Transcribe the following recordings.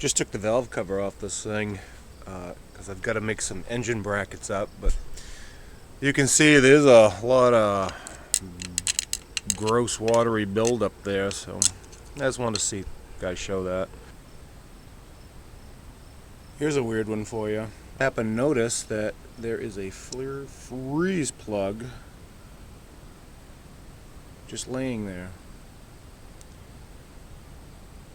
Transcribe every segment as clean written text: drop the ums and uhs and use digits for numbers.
Just took the valve cover off this thing because I've got to make some engine brackets up, but you can see there's a lot of gross watery buildup there, so I just wanted to see you guys show that. Here's a weird one for you. I happen to notice that there is a freeze plug just laying there.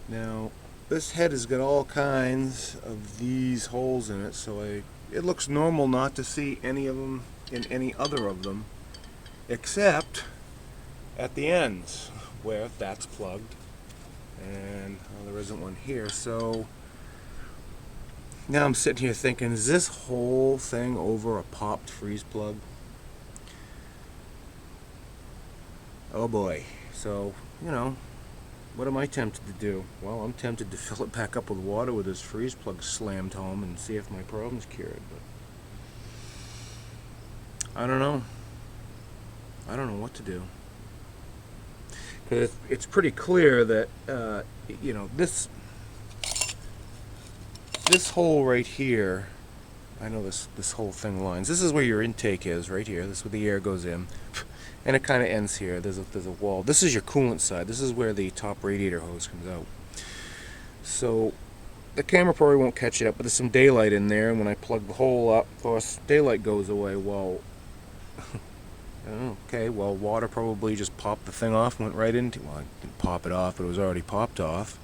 Now, this head has got all kinds of these holes in it, so it looks normal not to see any of them in any other of them, except at the ends, where that's plugged, and well, there isn't one here. So now I'm sitting here thinking, is this whole thing over a popped freeze plug? Oh boy. So, you know, what am I tempted to do? Well, I'm tempted to fill it back up with water with this freeze plug slammed home and see if my problem's cured, but I don't know. I don't know what to do. Because it's pretty clear that, you know, this hole right here, I know this whole thing lines. This is where your intake is, right here. This is where the air goes in. And it kind of ends here. There's a wall. This is your coolant side. This is where the top radiator hose comes out. So the camera probably won't catch it up, but there's some daylight in there, and when I plug the hole up, of course, daylight goes away. Well, okay, well, water probably just popped the thing off, went right into, well, I didn't pop it off, but it was already popped off.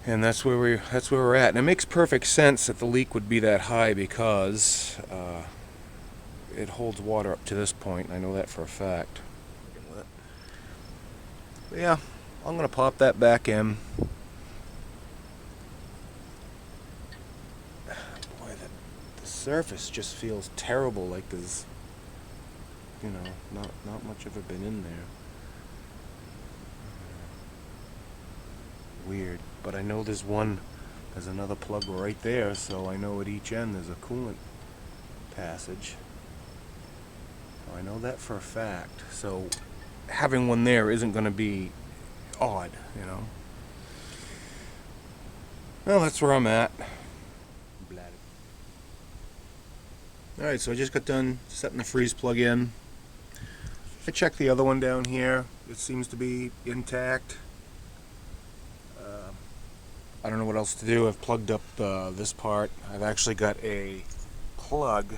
And that's where we're at. And it makes perfect sense that the leak would be that high because it holds water up to this point. I know that for a fact. But yeah, I'm gonna pop that back in. Boy, the surface just feels terrible, like there's, you know, not much of it been in there. Weird, but I know there's another plug right there, so I know at each end there's a coolant passage. I know that for a fact, so having one there isn't going to be odd, you know. Well, that's where I'm at. Alright, so I just got done setting the freeze plug in. I checked the other one down here. It seems to be intact. I don't know what else to do. I've plugged up this part. I've actually got a plug,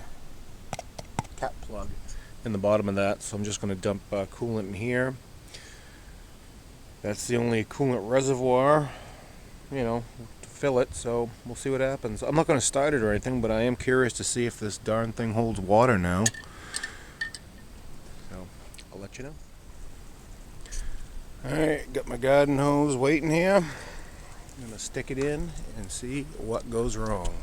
cap plug, in the bottom of that, so I'm just going to dump coolant in here. That's the only coolant reservoir, you know, to fill it, so we'll see what happens. I'm not going to start it or anything, but I am curious to see if this darn thing holds water now. So, I'll let you know. Alright, got my garden hose waiting here. I'm going to stick it in and see what goes wrong.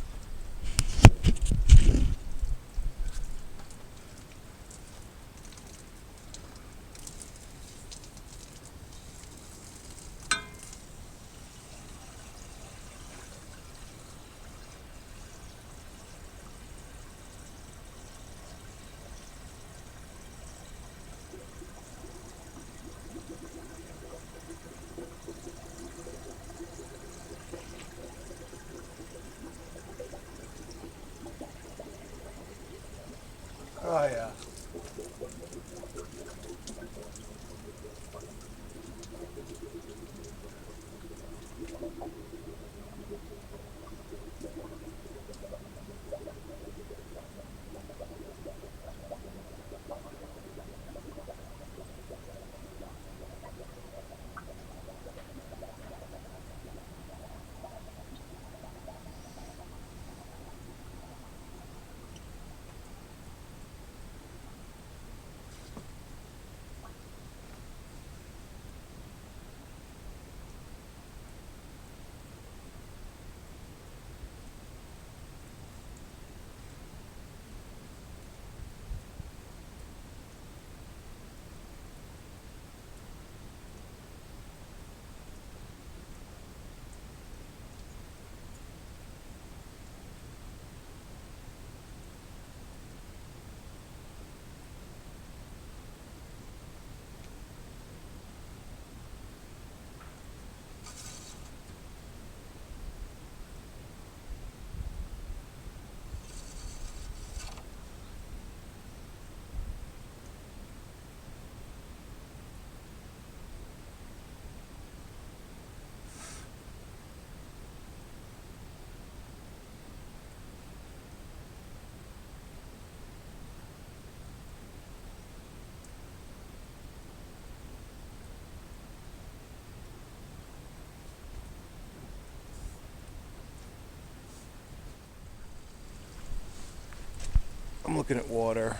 I'm looking at water.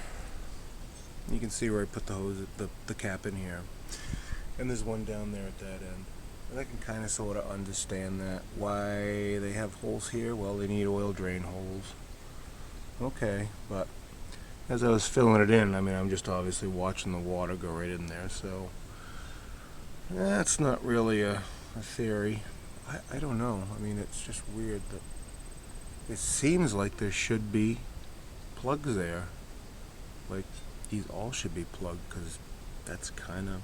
You can see where I put the hose, the cap in here. And there's one down there at that end. And I can kind of sort of understand that. Why they have holes here? Well, they need oil drain holes. Okay, but as I was filling it in, I mean, I'm just obviously watching the water go right in there, so that's not really a theory. I don't know. I mean, it's just weird that it seems like there should be plugs there. Like, these all should be plugged, because that's kind of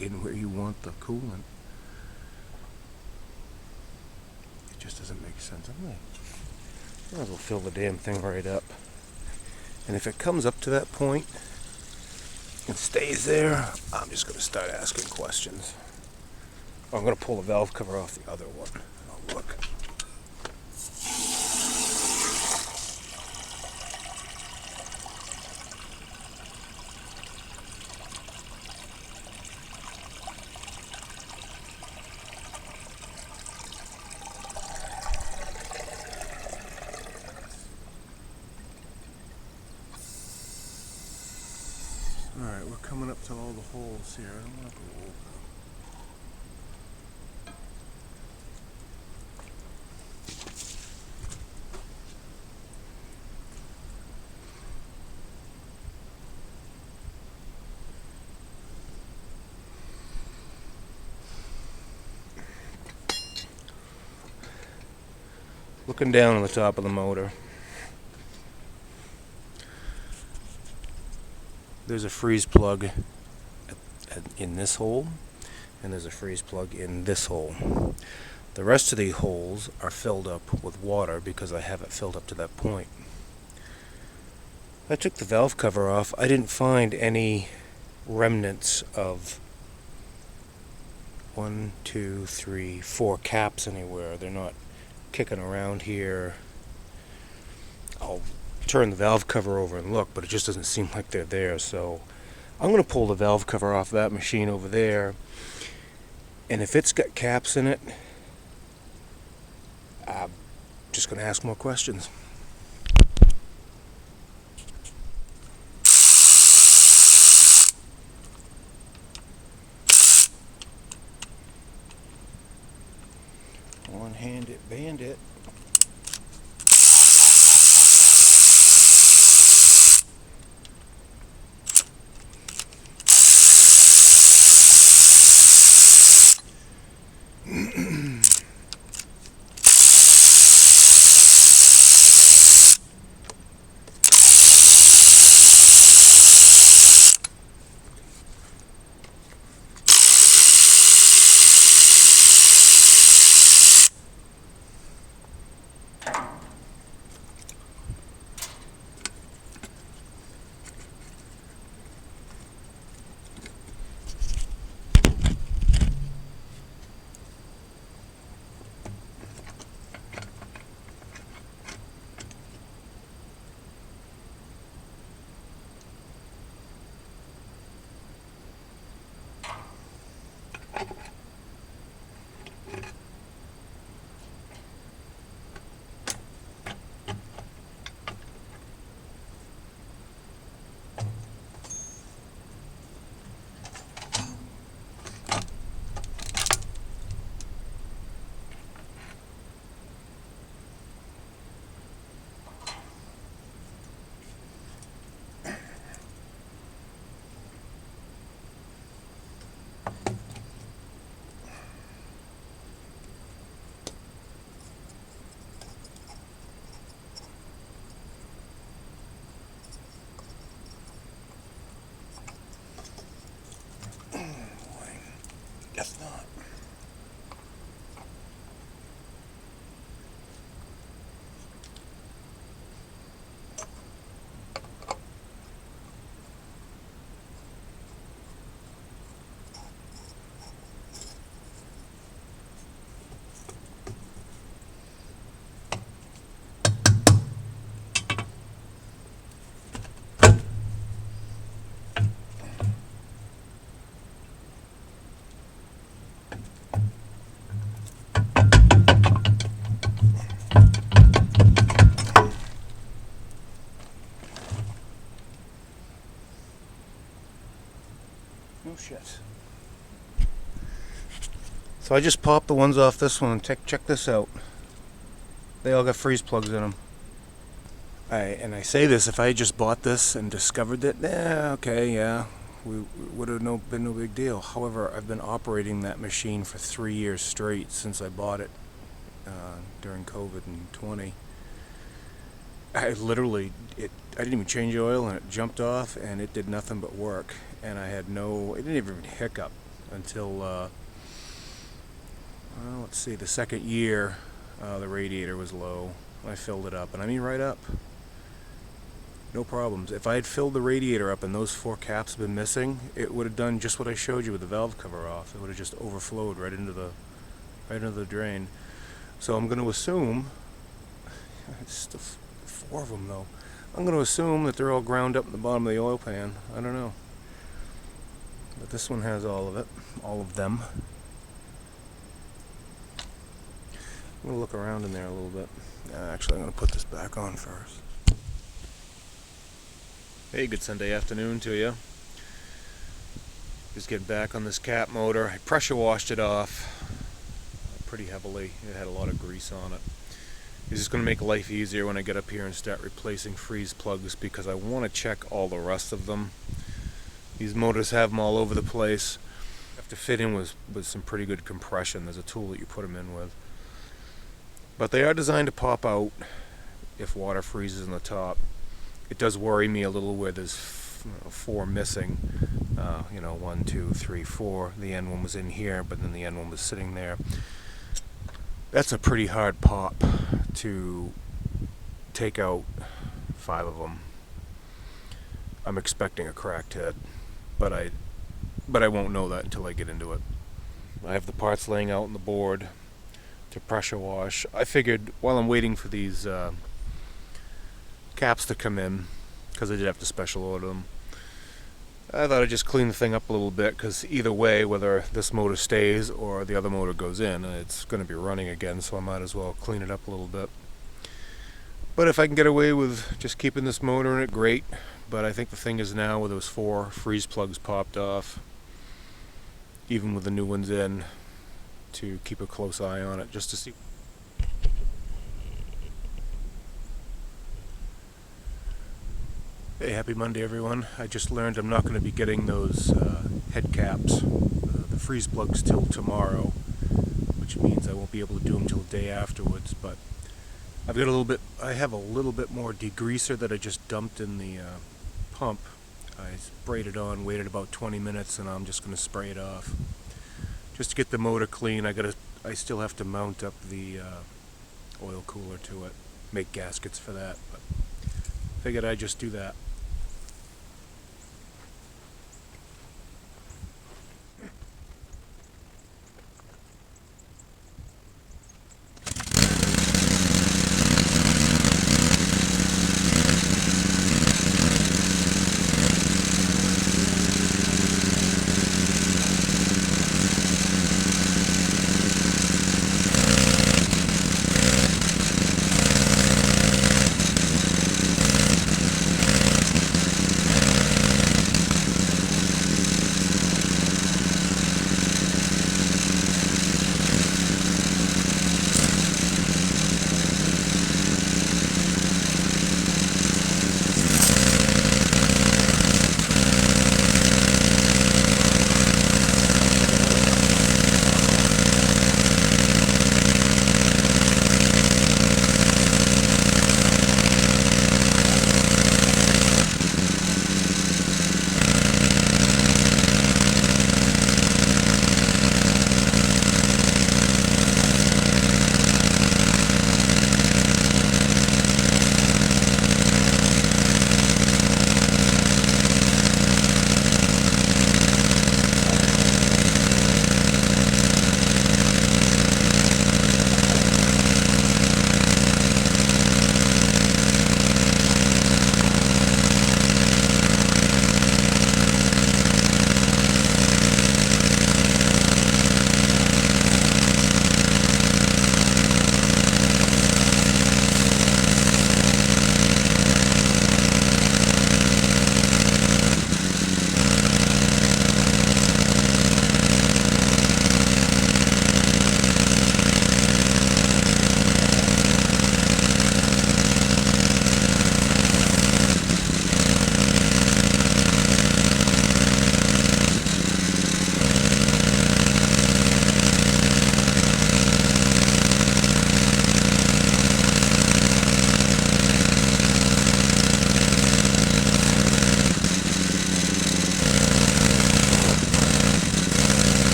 in where you want the coolant. It just doesn't make sense. I might as well fill the damn thing right up. And if it comes up to that point and stays there, I'm just going to start asking questions. I'm going to pull the valve cover off the other one. I'll look. Alright, we're coming up to all the holes here. I don't want to go over them. Looking down on the top of the motor, there's a freeze plug in this hole, and there's a freeze plug in this hole. The rest of the holes are filled up with water because I have it filled up to that point. I took the valve cover off. I didn't find any remnants of 1, 2, 3, 4 caps anywhere. They're not kicking around here. I'll turn the valve cover over and look, but it just doesn't seem like they're there. So I'm going to pull the valve cover off that machine over there, and if it's got caps in it, I'm just going to ask more questions. One-handed bandit. Guess not. Oh shit. So I just popped the ones off this one and check this out. They all got freeze plugs in them. I say this, if I had just bought this and discovered it, okay, yeah, we would have been no big deal. However, I've been operating that machine for 3 years straight since I bought it during COVID in 20. I didn't even change the oil and it jumped off and it did nothing but work. And it didn't even hiccup until, let's see, the second year the radiator was low. I filled it up, and I mean right up. No problems. If I had filled the radiator up and those 4 caps had been missing, it would have done just what I showed you with the valve cover off. It would have just overflowed right into the drain. So I'm going to assume, it's still 4 of them though. I'm going to assume that they're all ground up in the bottom of the oil pan. I don't know. But this one has all of it, all of them. I'm going to look around in there a little bit. Actually, I'm going to put this back on first. Hey, good Sunday afternoon to you. Just getting back on this cap motor. I pressure washed it off pretty heavily. It had a lot of grease on it. It's just going to make life easier when I get up here and start replacing freeze plugs, because I want to check all the rest of them. These motors have them all over the place. You have to fit in with some pretty good compression. There's a tool that you put them in with. But they are designed to pop out if water freezes in the top. It does worry me a little where there's 4 missing. 1, 2, 3, 4. The end one was in here, but then the end one was sitting there. That's a pretty hard pop to take out 5 of them. I'm expecting a cracked head, but I won't know that until I get into it. I have the parts laying out on the board to pressure wash. I figured while I'm waiting for these caps to come in, because I did have to special order them, I thought I'd just clean the thing up a little bit, because either way, whether this motor stays or the other motor goes in, it's going to be running again, so I might as well clean it up a little bit. But if I can get away with just keeping this motor in it, great. But I think the thing is now, with those 4 freeze plugs popped off, even with the new ones in, to keep a close eye on it, just to see. Hey, happy Monday everyone. I just learned I'm not going to be getting those head caps, the freeze plugs, till tomorrow, which means I won't be able to do them till the day afterwards. But I have a little bit more degreaser that I just dumped in the pump. I sprayed it on, waited about 20 minutes, and I'm just going to spray it off. Just to get the motor clean. I still have to mount up the oil cooler to it, make gaskets for that, but figured I'd just do that.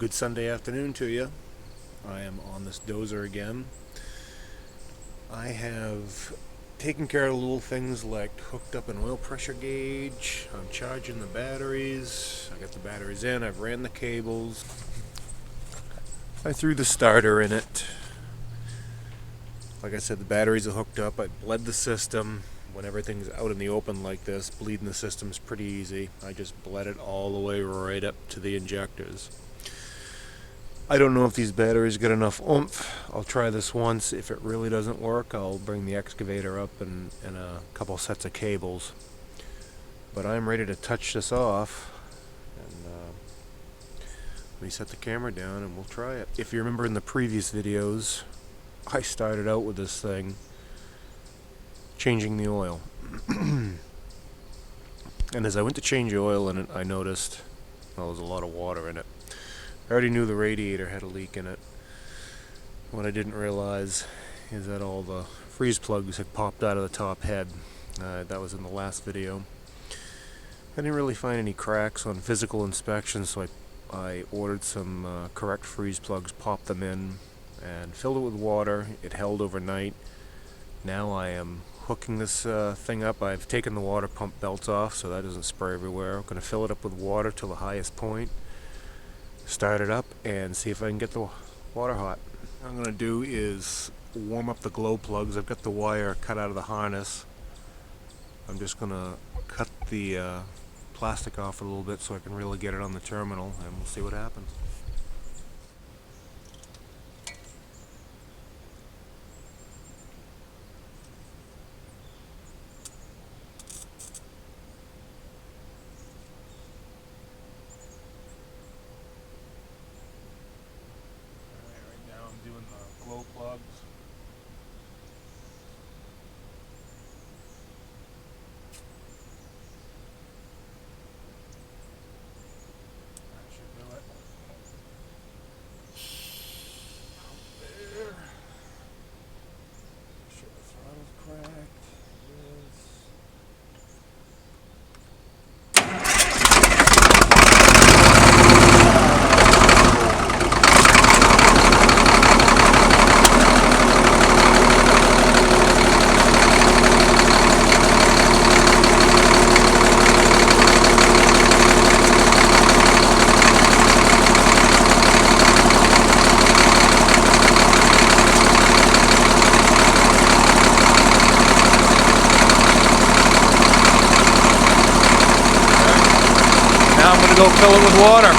Good Sunday afternoon to you. I am on this dozer again. I have taken care of little things like hooked up an oil pressure gauge. I'm charging the batteries. I got the batteries in. I've ran the cables. I threw the starter in it. Like I said, the batteries are hooked up. I bled the system. When everything's out in the open like this, bleeding the system's pretty easy. I just bled it all the way right up to the injectors. I don't know if these batteries get enough oomph. I'll try this once. If it really doesn't work, I'll bring the excavator up and a couple sets of cables. But I'm ready to touch this off. And let me set the camera down and we'll try it. If you remember in the previous videos, I started out with this thing changing the oil. And as I went to change the oil in it, I noticed, well, there's a lot of water in it. I already knew the radiator had a leak in it. What I didn't realize is that all the freeze plugs had popped out of the top head. That was in the last video. I didn't really find any cracks on physical inspection, so I ordered some correct freeze plugs, popped them in, and filled it with water. It held overnight. Now I am hooking this thing up. I've taken the water pump belts off so that doesn't spray everywhere. I'm going to fill it up with water to the highest point, start it up, and see if I can get the water hot. What I'm going to do is warm up the glow plugs. I've got the wire cut out of the harness. I'm just going to cut the plastic off a little bit so I can really get it on the terminal, and we'll see what happens. Doing the glow plugs. That should do it. Out there. Make sure the throttle's cracked. Yes. Now I'm going to go fill it with water.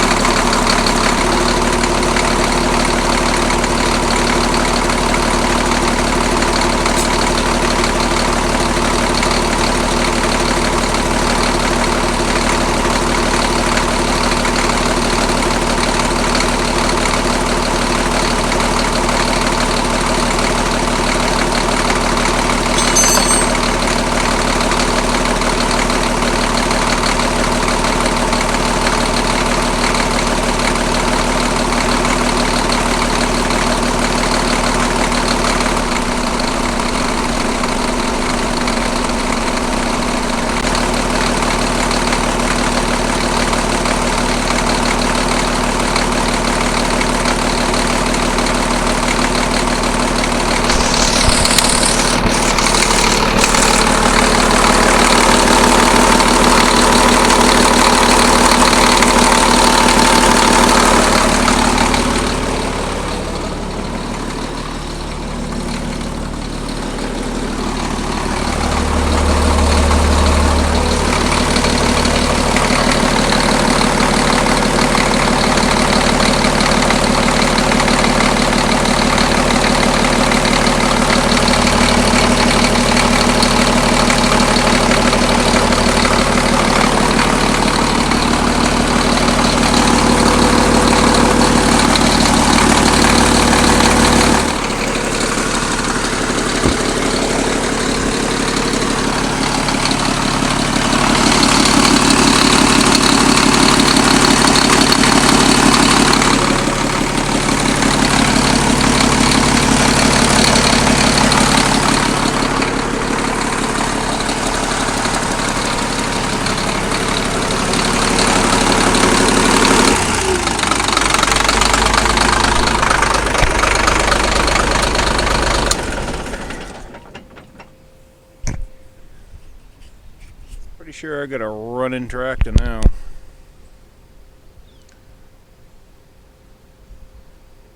sure I got a running tractor now.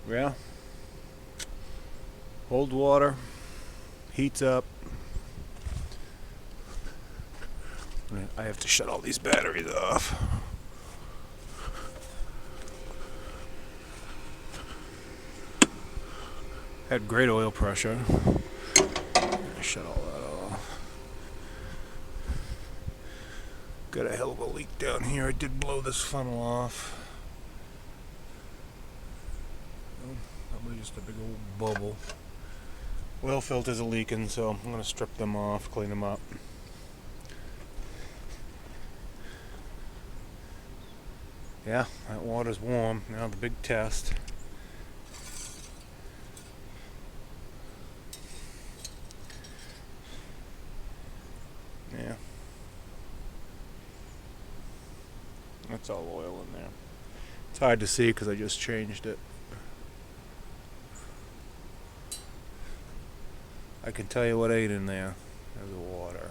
Yeah. Holds water, heats up. I have to shut all these batteries off. Had great oil pressure. Shut all that off. Got a hell of a leak down here. I did blow this funnel off. Probably just a big old bubble. Oil filters are leaking, so I'm going to strip them off, clean them up. Yeah, that water's warm. Now the big test. Yeah. That's all oil in there. It's hard to see because I just changed it. I can tell you what ain't in there. There's the water.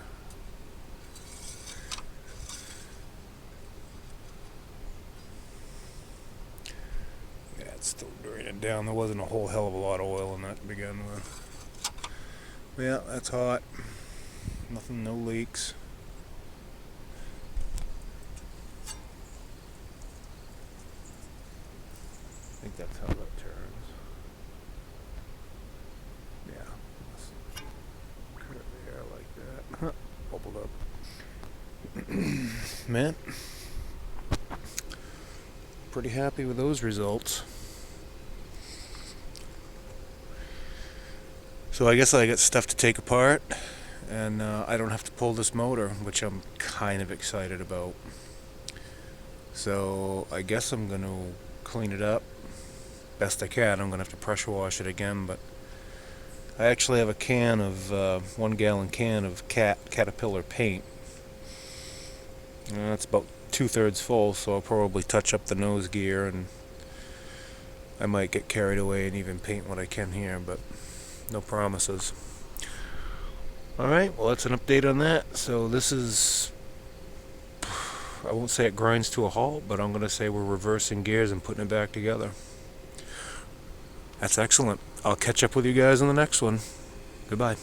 Yeah, it's still draining down. There wasn't a whole hell of a lot of oil in that to begin with. Yeah, that's hot. Nothing, no leaks. I think that's how that turns. Yeah. Curve the air like that. Bubbled up. Man. Pretty happy with those results. So I guess I got stuff to take apart, and I don't have to pull this motor, which I'm kind of excited about. So I guess I'm going to clean it up best I can. I'm going to have to pressure wash it again, but I actually have a can of 1 gallon can of Caterpillar paint. It's about 2/3 full, so I'll probably touch up the nose gear, and I might get carried away and even paint what I can here, but no promises. Alright, well that's an update on that. So this is, I won't say it grinds to a halt, but I'm going to say we're reversing gears and putting it back together. That's excellent. I'll catch up with you guys on the next one. Goodbye.